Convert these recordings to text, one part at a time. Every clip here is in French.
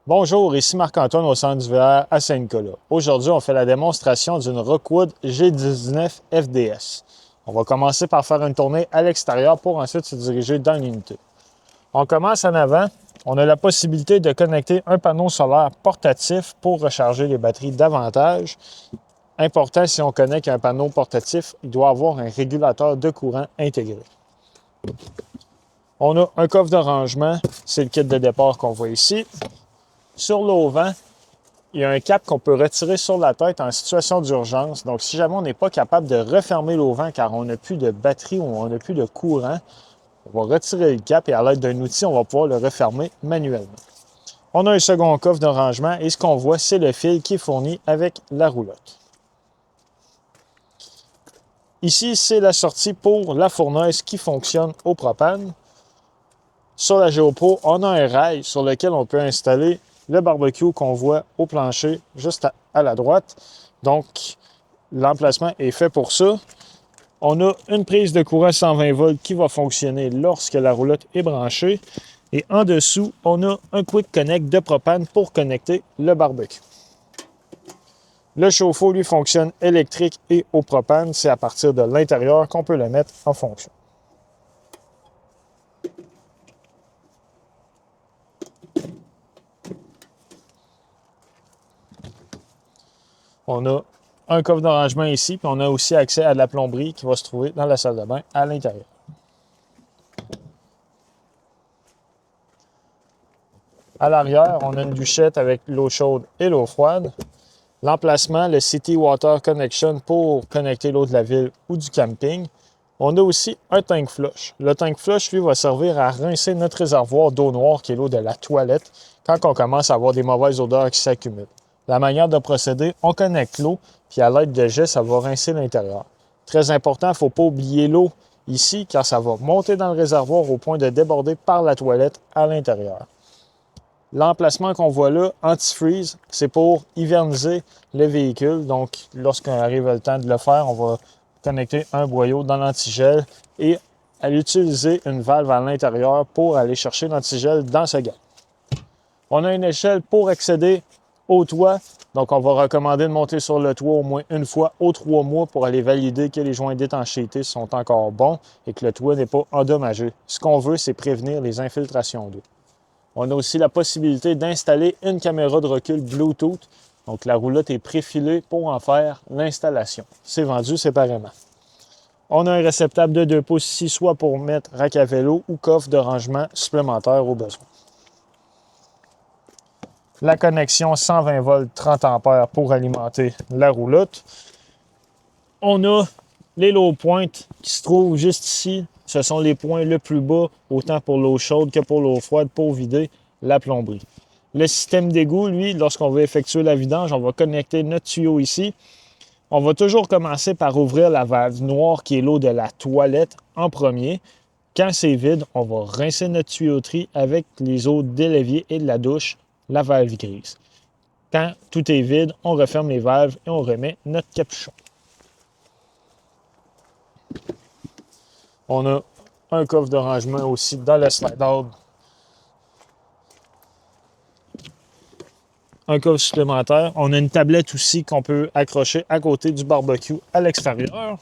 Bonjour, ici Marc-Antoine au centre d'hiver à Saint-Nicolas. Aujourd'hui, on fait la démonstration d'une Rockwood G19 FDS. On va commencer par faire une tournée à l'extérieur pour ensuite se diriger dans l'unité. On commence en avant. On a la possibilité de connecter un panneau solaire portatif pour recharger les batteries davantage. Important, si on connecte un panneau portatif, il doit avoir un régulateur de courant intégré. On a un coffre de rangement, c'est le kit de départ qu'on voit ici. Sur l'auvent, il y a un cap qu'on peut retirer sur la tête en situation d'urgence. Donc, si jamais on n'est pas capable de refermer l'auvent car on n'a plus de batterie ou on n'a plus de courant, on va retirer le cap et à l'aide d'un outil, on va pouvoir le refermer manuellement. On a un second coffre de rangement et ce qu'on voit, c'est le fil qui est fourni avec la roulotte. Ici, c'est la sortie pour la fournaise qui fonctionne au propane. Sur la GoPro, on a un rail sur lequel on peut installer le barbecue qu'on voit au plancher juste à la droite. Donc, l'emplacement est fait pour ça. On a une prise de courant 120 volts qui va fonctionner lorsque la roulotte est branchée. Et en dessous, on a un Quick Connect de propane pour connecter le barbecue. Le chauffe-eau, lui, fonctionne électrique et au propane. C'est à partir de l'intérieur qu'on peut le mettre en fonction. On a un coffre de rangement ici, puis on a aussi accès à de la plomberie qui va se trouver dans la salle de bain à l'intérieur. À l'arrière, on a une douchette avec l'eau chaude et l'eau froide. L'emplacement, le City Water Connection pour connecter l'eau de la ville ou du camping. On a aussi un tank flush. Le tank flush, lui, va servir à rincer notre réservoir d'eau noire, qui est l'eau de la toilette, quand on commence à avoir des mauvaises odeurs qui s'accumulent. La manière de procéder, on connecte l'eau, puis à l'aide de jet, ça va rincer l'intérieur. Très important, il ne faut pas oublier l'eau ici, car ça va monter dans le réservoir au point de déborder par la toilette à l'intérieur. L'emplacement qu'on voit là, anti-freeze, c'est pour hiverniser le véhicule. Donc, lorsqu'on arrive le temps de le faire, on va connecter un boyau dans l'antigel et aller utiliser une valve à l'intérieur pour aller chercher l'antigel dans ce gap. On a une échelle pour accéder au toit. Donc, on va recommander de monter sur le toit au moins une fois aux 3 mois pour aller valider que les joints d'étanchéité sont encore bons et que le toit n'est pas endommagé. Ce qu'on veut, c'est prévenir les infiltrations d'eau. On a aussi la possibilité d'installer une caméra de recul Bluetooth. Donc, la roulotte est préfilée pour en faire l'installation. C'est vendu séparément. On a un réceptacle de 2 pouces ici, soit pour mettre rack à vélo ou coffre de rangement supplémentaire au besoin. La connexion 120 volts 30 ampères pour alimenter la roulotte. On a les low points qui se trouvent juste ici. Ce sont les points le plus bas, autant pour l'eau chaude que pour l'eau froide, pour vider la plomberie. Le système d'égout, lui, lorsqu'on veut effectuer la vidange, on va connecter notre tuyau ici. On va toujours commencer par ouvrir la valve noire qui est l'eau de la toilette en premier. Quand c'est vide, on va rincer notre tuyauterie avec les eaux de l'évier et de la douche, la valve grise. Quand tout est vide, on referme les valves et on remet notre capuchon. On a un coffre de rangement aussi dans le slide-out. Un coffre supplémentaire. On a une tablette aussi qu'on peut accrocher à côté du barbecue à l'extérieur.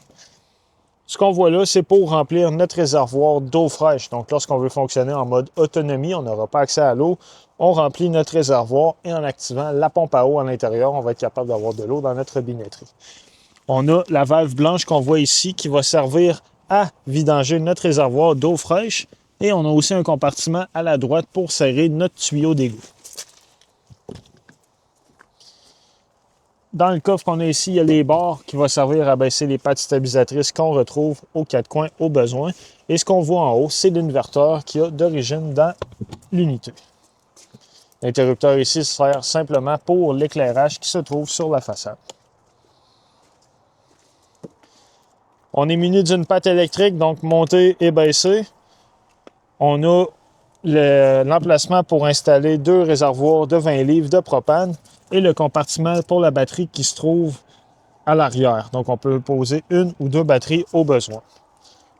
Ce qu'on voit là, c'est pour remplir notre réservoir d'eau fraîche. Donc, lorsqu'on veut fonctionner en mode autonomie, on n'aura pas accès à l'eau. On remplit notre réservoir et en activant la pompe à eau à l'intérieur, on va être capable d'avoir de l'eau dans notre robinetterie. On a la valve blanche qu'on voit ici qui va servir à vidanger notre réservoir d'eau fraîche. Et on a aussi un compartiment à la droite pour serrer notre tuyau d'égout. Dans le coffre qu'on a ici, il y a les barres qui vont servir à baisser les pattes stabilisatrices qu'on retrouve aux 4 coins au besoin. Et ce qu'on voit en haut, c'est l'inverteur qui a d'origine dans l'unité. L'interrupteur ici sert simplement pour l'éclairage qui se trouve sur la façade. On est muni d'une patte électrique, donc montée et baissée. On a l'emplacement pour installer 2 réservoirs de 20 livres de propane et le compartiment pour la batterie qui se trouve à l'arrière. Donc, on peut poser 1 ou 2 batteries au besoin.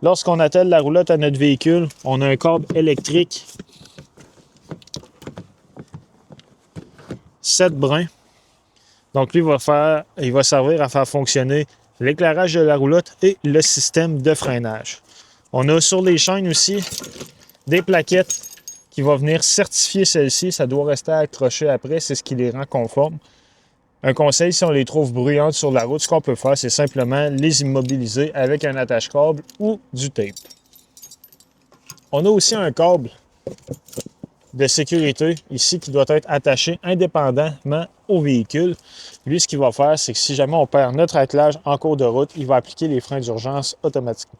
Lorsqu'on attelle la roulotte à notre véhicule, on a un câble électrique 7 brins. Donc, lui, il va servir à faire fonctionner l'éclairage de la roulotte et le système de freinage. On a sur les chaînes aussi des plaquettes qui vont venir certifier celles-ci. Ça doit rester accroché après, c'est ce qui les rend conformes. Un conseil, si on les trouve bruyantes sur la route, ce qu'on peut faire, c'est simplement les immobiliser avec un attache-câble ou du tape. On a aussi un câble de sécurité ici qui doit être attaché indépendamment au véhicule. Lui, ce qu'il va faire, c'est que si jamais on perd notre attelage en cours de route, il va appliquer les freins d'urgence automatiquement.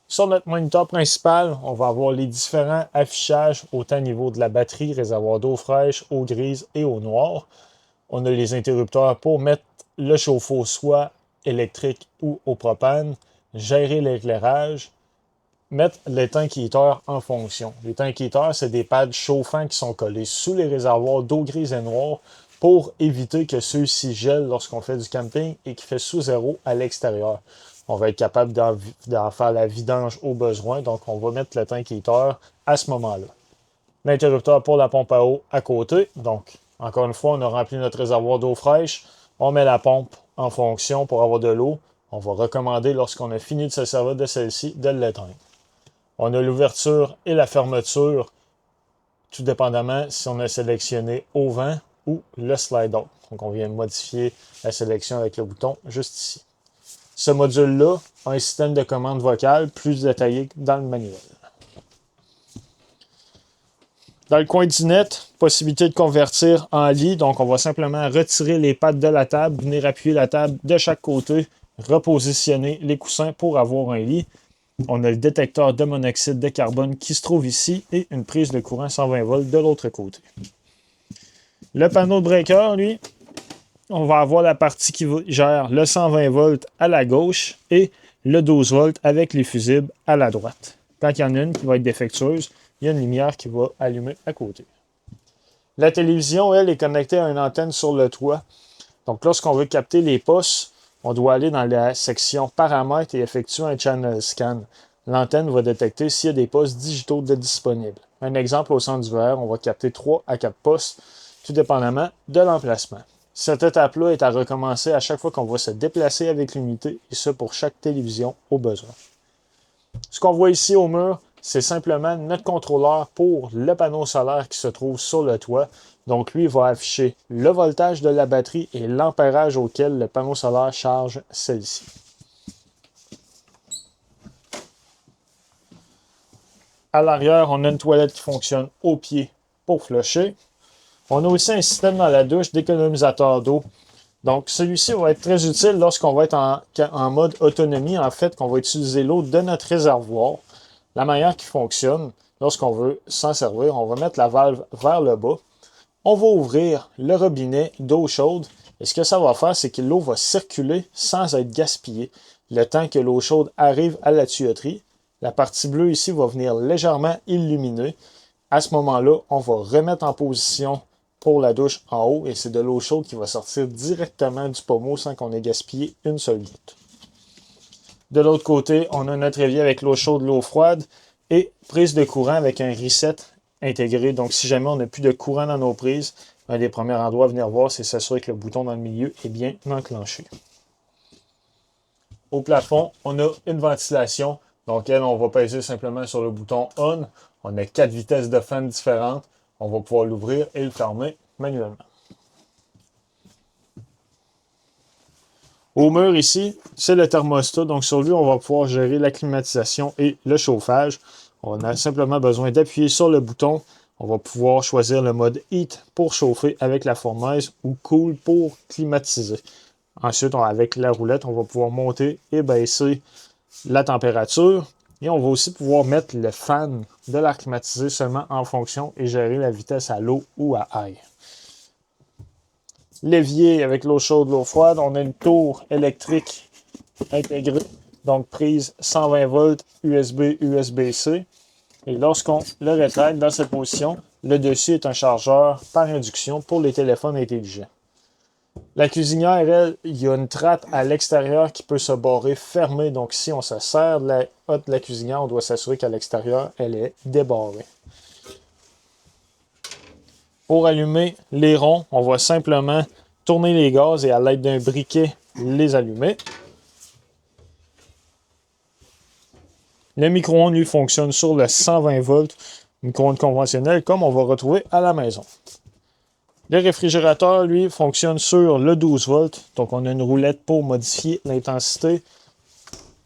Sur notre moniteur principal, on va avoir les différents affichages autant au niveau de la batterie, réservoir d'eau fraîche, eau grise et eau noire. On a les interrupteurs pour mettre le chauffe-eau soit électrique ou au propane, gérer l'éclairage, mettre les tank heaters en fonction. Les tank heaters, c'est des pads chauffants qui sont collés sous les réservoirs d'eau grise et noire pour éviter que ceux-ci gèlent lorsqu'on fait du camping et qui fait sous zéro à l'extérieur. On va être capable d'en faire la vidange au besoin, donc on va mettre le tank heater à ce moment-là. L'interrupteur pour la pompe à eau à côté, donc encore une fois, on a rempli notre réservoir d'eau fraîche, on met la pompe en fonction pour avoir de l'eau. On va recommander, lorsqu'on a fini de se servir de celle-ci, de l'éteindre. On a l'ouverture et la fermeture, tout dépendamment si on a sélectionné au vent ou le slide-out. Donc, on vient modifier la sélection avec le bouton juste ici. Ce module-là a un système de commande vocale plus détaillé dans le manuel. Dans le coin du net, possibilité de convertir en lit. Donc, on va simplement retirer les pattes de la table, venir appuyer la table de chaque côté, repositionner les coussins pour avoir un lit. On a le détecteur de monoxyde de carbone qui se trouve ici et une prise de courant 120 volts de l'autre côté. Le panneau de breaker, lui, on va avoir la partie qui gère le 120 volts à la gauche et le 12 volts avec les fusibles à la droite. Quand il y en a une qui va être défectueuse, il y a une lumière qui va allumer à côté. La télévision, elle, est connectée à une antenne sur le toit. Donc, lorsqu'on veut capter les postes, on doit aller dans la section paramètres et effectuer un channel scan. L'antenne va détecter s'il y a des postes digitaux de disponibles. Un exemple, au centre du verre, on va capter 3 à 4 postes, tout dépendamment de l'emplacement. Cette étape-là est à recommencer à chaque fois qu'on va se déplacer avec l'unité, et ce pour chaque télévision au besoin. Ce qu'on voit ici au mur, c'est simplement notre contrôleur pour le panneau solaire qui se trouve sur le toit. Donc, lui va afficher le voltage de la batterie et l'ampérage auquel le panneau solaire charge celle-ci. À l'arrière, on a une toilette qui fonctionne au pied pour flusher. On a aussi un système dans la douche d'économisateur d'eau. Donc, celui-ci va être très utile lorsqu'on va être en mode autonomie, en fait, qu'on va utiliser l'eau de notre réservoir. La manière qui fonctionne, lorsqu'on veut s'en servir, on va mettre la valve vers le bas. On va ouvrir le robinet d'eau chaude. Et ce que ça va faire, c'est que l'eau va circuler sans être gaspillée. Le temps que l'eau chaude arrive à la tuyauterie, la partie bleue ici va venir légèrement illuminer. À ce moment-là, on va remettre en position pour la douche en haut et c'est de l'eau chaude qui va sortir directement du pommeau sans qu'on ait gaspillé une seule goutte. De l'autre côté, on a notre évier avec l'eau chaude, l'eau froide et prise de courant avec un reset intégré. Donc, si jamais on n'a plus de courant dans nos prises, un des premiers endroits à venir voir, c'est s'assurer que le bouton dans le milieu est bien enclenché. Au plafond, on a une ventilation. Donc, elle, on va peser simplement sur le bouton On. On a 4 vitesses de fan différentes. On va pouvoir l'ouvrir et le fermer manuellement. Au mur ici, c'est le thermostat. Donc, sur lui, on va pouvoir gérer la climatisation et le chauffage. On a simplement besoin d'appuyer sur le bouton. On va pouvoir choisir le mode Heat pour chauffer avec la fournaise ou Cool pour climatiser. Ensuite, avec la roulette, on va pouvoir monter et baisser la température. Et on va aussi pouvoir mettre le fan de l'air climatisé seulement en fonction et gérer la vitesse à low ou à high. L'évier avec l'eau chaude, l'eau froide. On a une tour électrique intégrée. Donc prise 120 volts USB, USB-C. Et lorsqu'on le rétracte dans cette position, le dessus est un chargeur par induction pour les téléphones intelligents. La cuisinière, elle, il y a une trappe à l'extérieur qui peut se barrer fermée. Donc, si on se sert de la hotte de la cuisinière, on doit s'assurer qu'à l'extérieur, elle est débarrée. Pour allumer les ronds, on va simplement tourner les gaz et à l'aide d'un briquet, les allumer. Le micro-ondes, lui, fonctionne sur le 120 volts, micro-ondes conventionnel, comme on va retrouver à la maison. Le réfrigérateur, lui, fonctionne sur le 12 volts. Donc, on a une roulette pour modifier l'intensité.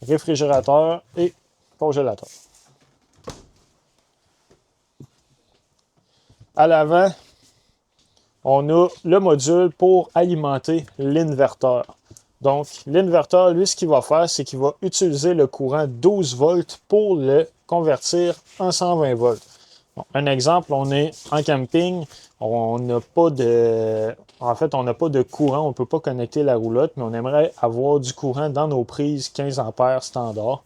Réfrigérateur et congélateur. À l'avant, on a le module pour alimenter l'inverteur. Donc, l'inverteur, lui, ce qu'il va faire, c'est qu'il va utiliser le courant 12 volts pour le convertir en 120 volts. Bon, un exemple, on est en camping, on n'a pas de... En fait, on n'a pas de courant, on ne peut pas connecter la roulotte, mais on aimerait avoir du courant dans nos prises 15 ampères standard.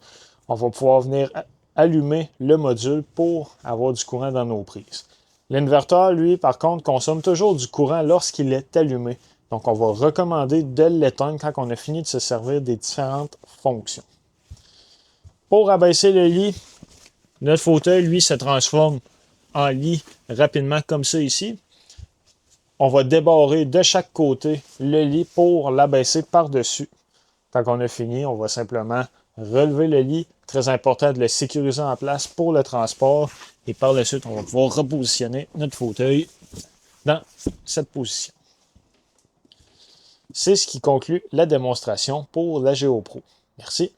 On va pouvoir venir allumer le module pour avoir du courant dans nos prises. L'inverteur, lui, par contre, consomme toujours du courant lorsqu'il est allumé. Donc, on va recommander de l'éteindre quand on a fini de se servir des différentes fonctions. Pour abaisser le lit, notre fauteuil, lui, se transforme en lit rapidement comme ça ici. On va débarrer de chaque côté le lit pour l'abaisser par-dessus. Quand on a fini, on va simplement relever le lit. Très important de le sécuriser en place pour le transport. Et par la suite, on va pouvoir repositionner notre fauteuil dans cette position. C'est ce qui conclut la démonstration pour la GeoPro. Merci.